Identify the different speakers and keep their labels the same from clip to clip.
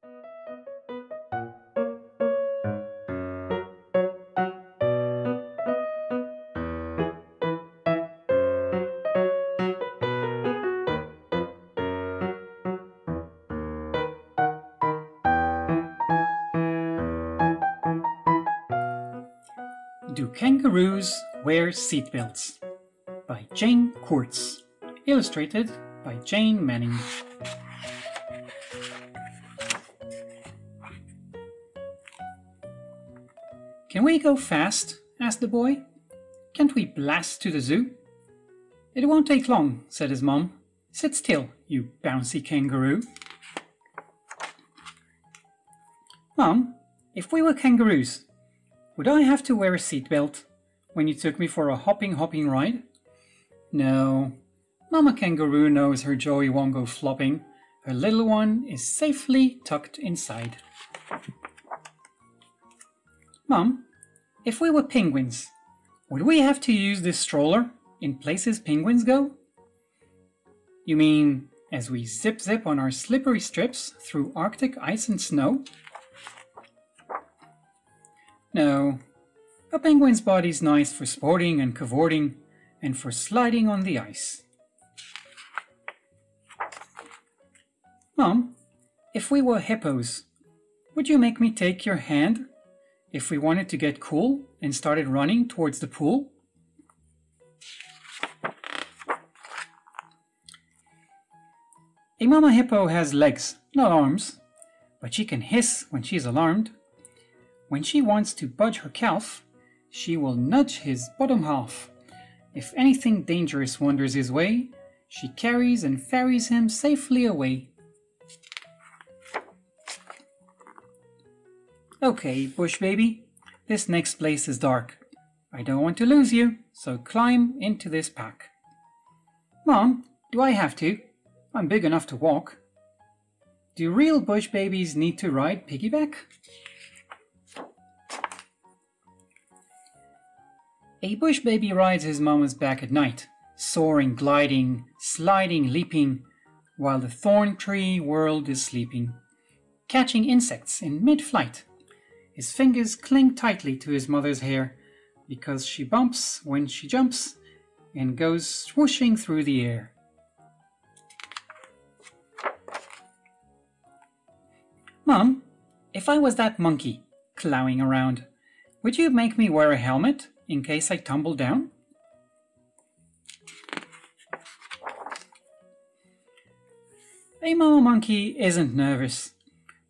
Speaker 1: Do Kangaroos Wear Seatbelts? By Jane Kurtz. Illustrated by Jane Manning. Can we go fast? Asked the boy. Can't we blast to the zoo? It won't take long, said his mom. Sit still, you bouncy kangaroo. Mom, if we were kangaroos, would I have to wear a seatbelt when you took me for a hopping ride? No, Mama Kangaroo knows her joey won't go flopping. Her little one is safely tucked inside. Mom, if we were penguins, would we have to use this stroller in places penguins go? You mean as we zip on our slippery strips through Arctic ice and snow? No, a penguin's body's nice for sporting and cavorting and for sliding on the ice. Mom, if we were hippos, would you make me take your hand if we wanted to get cool and started running towards the pool? A mama hippo has legs, not arms, but she can hiss when she's alarmed. When she wants to budge her calf, she will nudge his bottom half. If anything dangerous wanders his way, she carries and ferries him safely away. Okay, bush baby, this next place is dark. I don't want to lose you, so climb into this pack. Mom, do I have to? I'm big enough to walk. Do real bush babies need to ride piggyback? A bush baby rides his mama's back at night, soaring, gliding, sliding, leaping, while the thorn tree world is sleeping, catching insects in mid-flight. His fingers cling tightly to his mother's hair because she bumps when she jumps and goes swooshing through the air. Mom, if I was that monkey clowning around, would you make me wear a helmet in case I tumble down? A mama monkey isn't nervous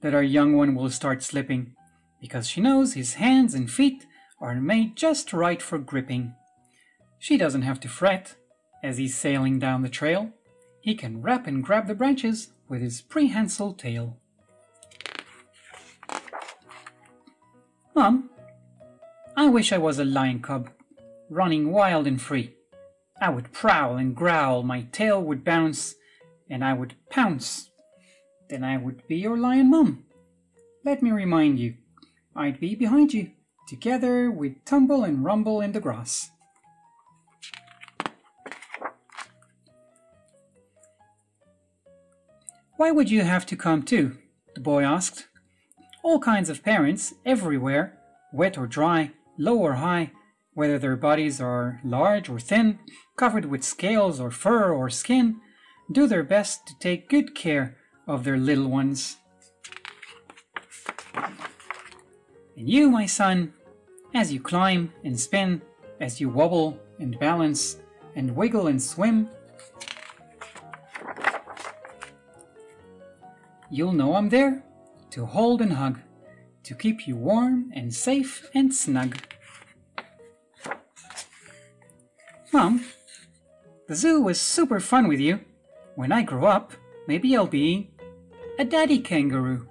Speaker 1: that our young one will start slipping, because she knows his hands and feet are made just right for gripping. She doesn't have to fret as he's sailing down the trail. He can wrap and grab the branches with his prehensile tail. Mom, I wish I was a lion cub, running wild and free. I would prowl and growl, my tail would bounce, and I would pounce. Then I would be your lion mom. Let me remind you, I'd be behind you. Together we'd tumble and rumble in the grass. Why would you have to come too? The boy asked. All kinds of parents, everywhere, wet or dry, low or high, whether their bodies are large or thin, covered with scales or fur or skin, do their best to take good care of their little ones. And you, my son, as you climb and spin, as you wobble and balance and wiggle and swim, you'll know I'm there to hold and hug, to keep you warm and safe and snug. Mom, the zoo was super fun with you. When I grow up, maybe I'll be a daddy kangaroo.